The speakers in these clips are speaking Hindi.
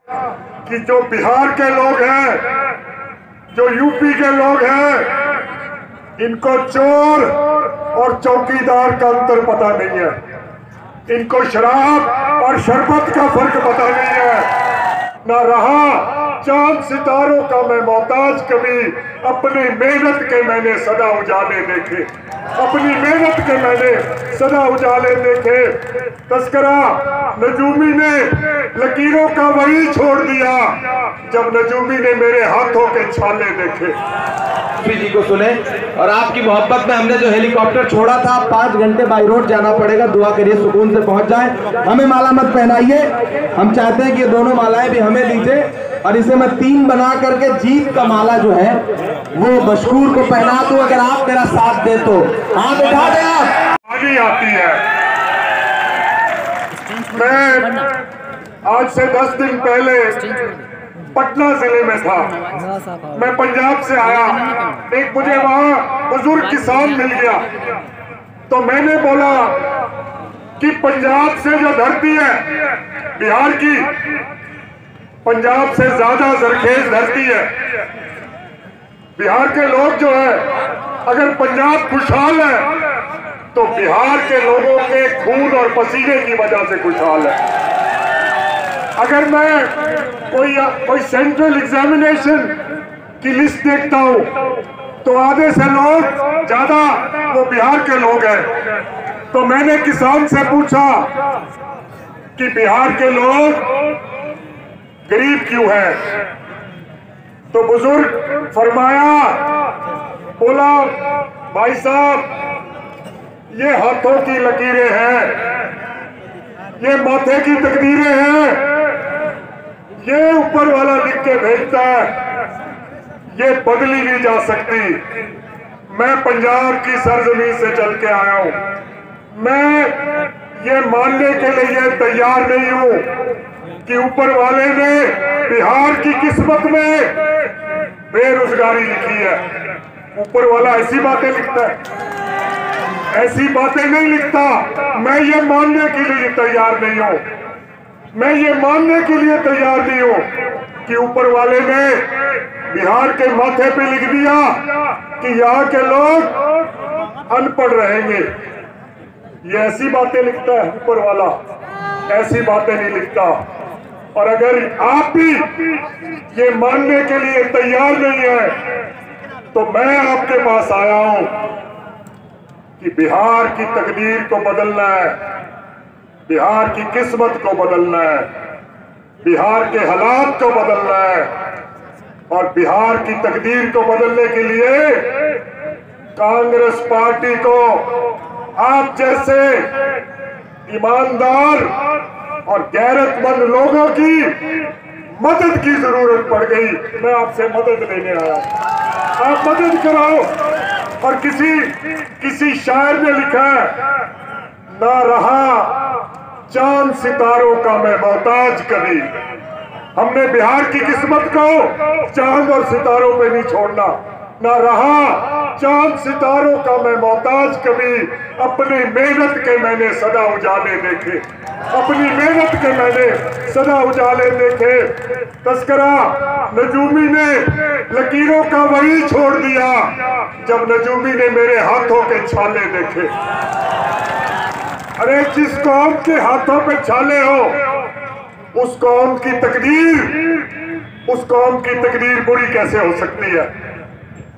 कि जो बिहार के लोग हैं, जो यूपी के लोग हैं, इनको चोर और चौकीदार का अंतर पता नहीं है, इनको शराब और शरबत का फर्क पता नहीं है। ना रहा चांद सितारों का मैं मोहताज कभी, अपनी मेहनत के मैंने सदा उजाले देखे, अपनी मेहनत के मैंने सदा उजाले देखे। तस्करा नजूमी ने लकीरों का वही छोड़ दिया, जब नजूमी ने मेरे हाथों के छाले देखे। जी को सुने, और आपकी मोहब्बत में हमने जो हेलीकॉप्टर छोड़ा था, 5 घंटे बाई रोड जाना पड़ेगा, दुआ करिए सुकून से पहुंच जाए। हमें माला मत पहनाइए, हम चाहते हैं कि ये दोनों मालाएं भी हमें दीजिए, और इसे मैं 3 बना करके जीत का माला जो है वो मशहूर को पहना दूं, अगर आप मेरा साथ दे तो। हाथ उठा दे आप। आगे आती है। मैं आज से 10 दिन पहले पटना जिले में था, मैं पंजाब से आया, एक मुझे वहां बुजुर्ग किसान मिल गया, तो मैंने बोला कि पंजाब से जो धरती है बिहार की, पंजाब से ज्यादा जरखेज धरती है। बिहार के लोग जो है, अगर पंजाब खुशहाल है तो बिहार के लोगों के खून और पसीने की वजह से खुशहाल है। अगर मैं कोई सेंट्रल एग्जामिनेशन की लिस्ट देखता हूं तो आधे से लोग ज्यादा वो बिहार के लोग हैं। तो मैंने किसान से पूछा कि बिहार के लोग गरीब क्यों हैं, तो बुजुर्ग फरमाया, बोला भाई साहब ये हाथों की लकीरें हैं, ये माथे की तकदीरें हैं, ये ऊपर वाला लिख के भेजता है, ये बदली नहीं जा सकती। मैं पंजाब की सरजमीन से चल के आया हूं, मैं ये मानने के लिए तैयार नहीं हूं कि ऊपर वाले ने बिहार की किस्मत में बेरोजगारी लिखी है। ऊपर वाला ऐसी बातें लिखता है, ऐसी बातें नहीं लिखता। मैं ये मानने के लिए तैयार नहीं हूं, मैं ये मानने के लिए तैयार नहीं हूं कि ऊपर वाले ने बिहार के माथे पे लिख दिया कि यहाँ के लोग अनपढ़ रहेंगे। ये ऐसी बातें लिखता है ऊपर वाला, ऐसी बातें नहीं लिखता। और अगर आप भी ये मानने के लिए तैयार नहीं है तो मैं आपके पास आया हूं कि बिहार की तकदीर को बदलना है, बिहार की किस्मत को बदलना है, बिहार के हालात को बदलना है। और बिहार की तकदीर को बदलने के लिए कांग्रेस पार्टी को आप जैसे ईमानदार और गैरतमंद लोगों की मदद की जरूरत पड़ गई। मैं आपसे मदद लेने आया, आप मदद कराओ। और किसी शायर ने लिखा है, ना रहा चांद सितारों का मैं मोहताज कभी। हमने बिहार की किस्मत को चांद और सितारों पे नहीं छोड़ना। ना रहा चांद सितारों का मैं मोहताज कभी, अपनी मेहनत के मैंने सदा उजाले देखे, अपनी मेहनत के मैंने सदा उजाले देखे। तस्करा नजूमी ने लकीरों का वही छोड़ दिया, जब नजूमी ने मेरे हाथों के छाले देखे। अरे जिस कौम के हाथों पे छाले हो, उस कौम की तकदीर बुरी कैसे हो सकती है।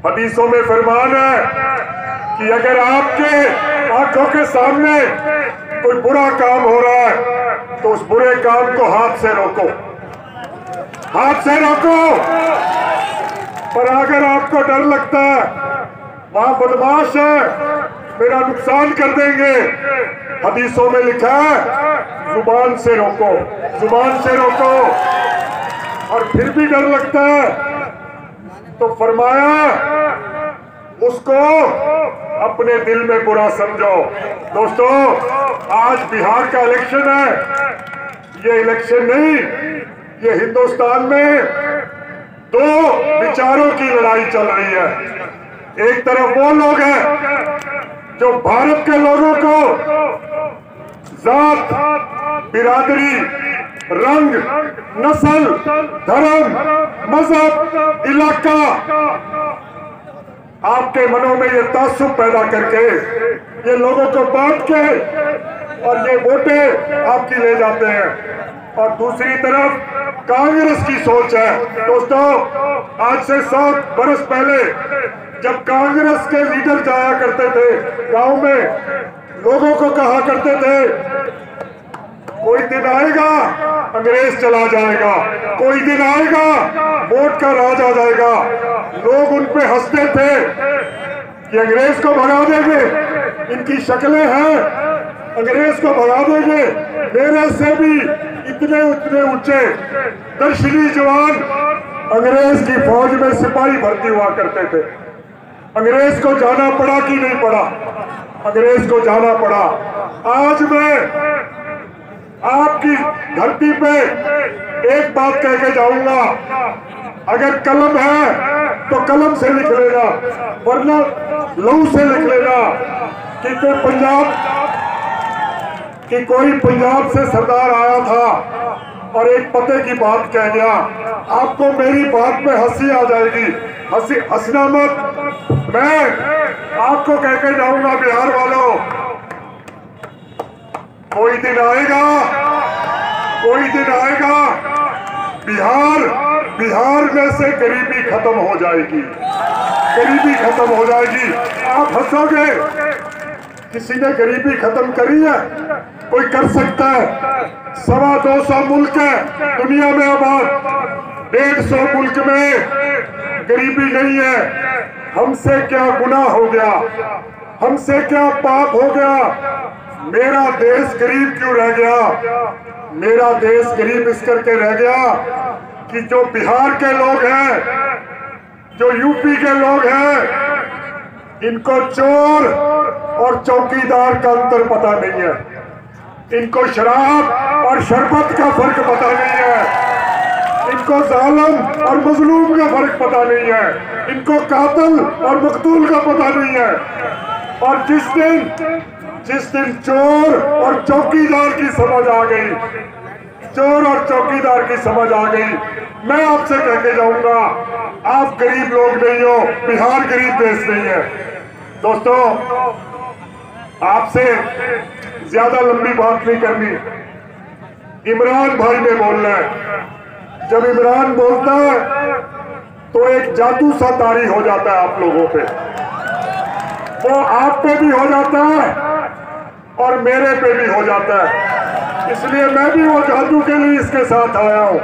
हदीसों में फरमान है कि अगर आपके आंखों के सामने कोई बुरा काम हो रहा है तो उस बुरे काम को हाथ से रोको, हाथ से रोको। पर अगर आपको डर लगता है वहां बदमाश है, मेरा नुकसान कर देंगे, हदीसों में लिखा है जुबान से रोको, जुबान से रोको। और फिर भी डर लगता है तो फरमाया उसको अपने दिल में बुरा समझो। दोस्तों, आज बिहार का इलेक्शन है, ये इलेक्शन नहीं, ये हिंदुस्तान में दो विचारों की लड़ाई चल रही है। एक तरफ वो लोग हैं जो भारत के लोगों को जात, बिरादरी रंग, नस्ल, धर्म, मजहब, इलाका, आपके मनों में ये तासुब पैदा करके ये लोगों को बांट के और ये वोटें आपकी ले जाते हैं। और दूसरी तरफ कांग्रेस की सोच है। दोस्तों, आज से 7 बरस पहले जब कांग्रेस के लीडर जाया करते थे गांव में, लोगों को कहा करते थे कोई दिन आएगा अंग्रेज चला जाएगा, कोई दिन आएगा वोट का राज आ जाएगा। लोग उन पे हंसते थे कि अंग्रेज को भगा देंगे, इनकी शक्लें हैं, अंग्रेज को भगा देंगे। मेरे से भी इतने ऊंचे दर्शनी जवान अंग्रेज की फौज में सिपाही भर्ती हुआ करते थे। अंग्रेज को जाना पड़ा कि नहीं पड़ा? अंग्रेज को जाना पड़ा। आज मैं आपकी धरती पे एक बात कह के जाऊंगा, अगर कलम है तो कलम से लिख लेना, वरना लहू से लिख लेना कि कोई पंजाब से सरदार आया था और एक पते की बात कह गया। आपको मेरी बात में हंसी आ जाएगी, हंसना मत। मैं आपको कह के जाऊंगा बिहार वालों, कोई दिन आएगा बिहार में से गरीबी खत्म हो जाएगी, गरीबी खत्म हो जाएगी। आप हंसोगे, किसी ने गरीबी खत्म करी है? कोई कर सकता है? 225 मुल्क है दुनिया में आबाद, 150 मुल्क में गरीबी नहीं है। हमसे क्या गुनाह हो गया, हमसे क्या पाप हो गया? मेरा देश गरीब क्यों रह गया? मेरा देश गरीब इस करके रह गया कि जो बिहार के लोग हैं, जो यूपी के लोग हैं, इनको चोर और चौकीदार का अंतर पता नहीं है, इनको शराब और शरबत का फर्क पता नहीं है, इनको जालिम और मजलूम का फर्क पता नहीं है, इनको कातिल और मकतूल का पता नहीं है। और जिस दिन चोर और चौकीदार की समझ आ गई, चोर और चौकीदार की समझ आ गई, मैं आपसे कह के जाऊंगा, आप गरीब लोग नहीं हो, बिहार गरीब देश नहीं है। दोस्तों, आपसे ज्यादा लंबी बात नहीं करनी। इमरान भाई ने बोलना है। जब इमरान बोलता है तो एक जादू सा तारी हो जाता है आप लोगों पे, वो आप पे भी हो जाता है और मेरे पे भी हो जाता है। इसलिए मैं भी वो जादू के लिए इसके साथ आया हूं।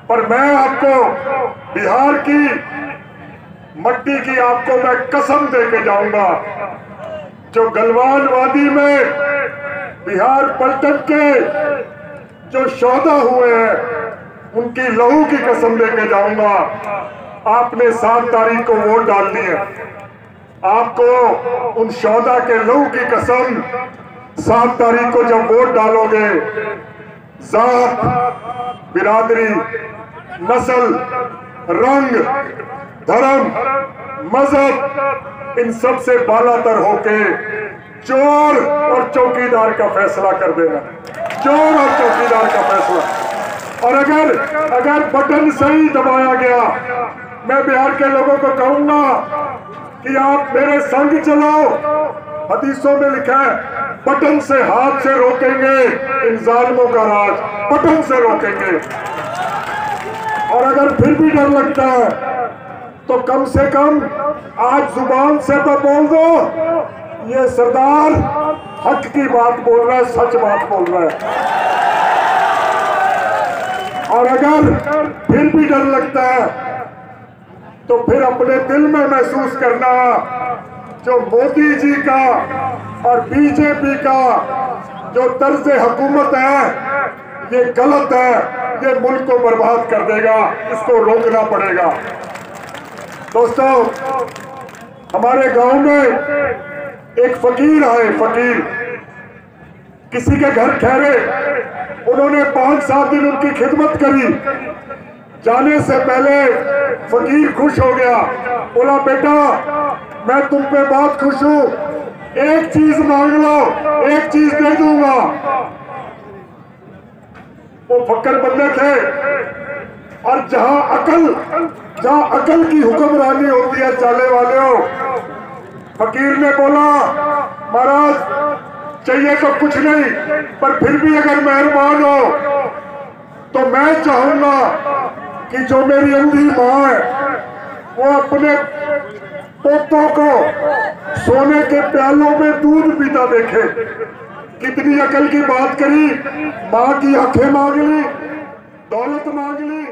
पर मैं आपको बिहार की मट्टी की आपको मैं कसम दे के जाऊंगा, जो गलवान वादी में बिहार पलटन के जो शोधा हुए हैं, उनकी लहू की कसम दे के जाऊंगा। आपने 7 तारीख को वोट डालनी है, आपको उन शोधा के लहू की कसम 7 तारीख को जब वोट डालोगे, जात, बिरादरी, नस्ल, रंग, धर्म, मजहब, इन सब से बालातर होके चोर और चौकीदार का फैसला कर देना, चोर और चौकीदार का फैसला। और अगर बटन सही दबाया गया, मैं बिहार के लोगों को कहूंगा कि आप मेरे संग चलाओ। हदीसों में लिखा है, बटन से हाथ से रोकेंगे इन जालिमों का राज, बटन से रोकेंगे। और अगर फिर भी डर लगता है तो कम से कम आज जुबान से तो बोल दो, ये सरदार हक की बात बोल रहा है, सच बात बोल रहा है। और अगर फिर भी डर लगता है तो फिर अपने दिल में महसूस करना, जो मोदी जी का और बीजेपी का जो तर्ज हुकूमत है, ये गलत है, ये मुल्क को बर्बाद कर देगा, इसको रोकना पड़ेगा। दोस्तों, हमारे गांव में एक फकीर आए, फकीर किसी के घर ठहरे, उन्होंने 5-7 दिन उनकी खिदमत करी। जाने से पहले फकीर खुश हो गया, बोला बेटा मैं तुम पे बहुत खुश हूं, एक चीज मांग लो, एक चीज दे दूंगा। वो फक्कर बंदे थे। और जहां अकल की हुक्मरानी होती है चाले वाले हो, फकीर ने बोला महाराज चाहिए तो कुछ नहीं, पर फिर भी अगर मेहरबान हो तो मैं चाहूंगा कि जो मेरी अंधी माँ है वो अपने पोतों को सोने के प्यालों में दूध पीता देखे। कितनी अकल की बात करी। माँ की आंखें मांग ली, दौलत मांग ली,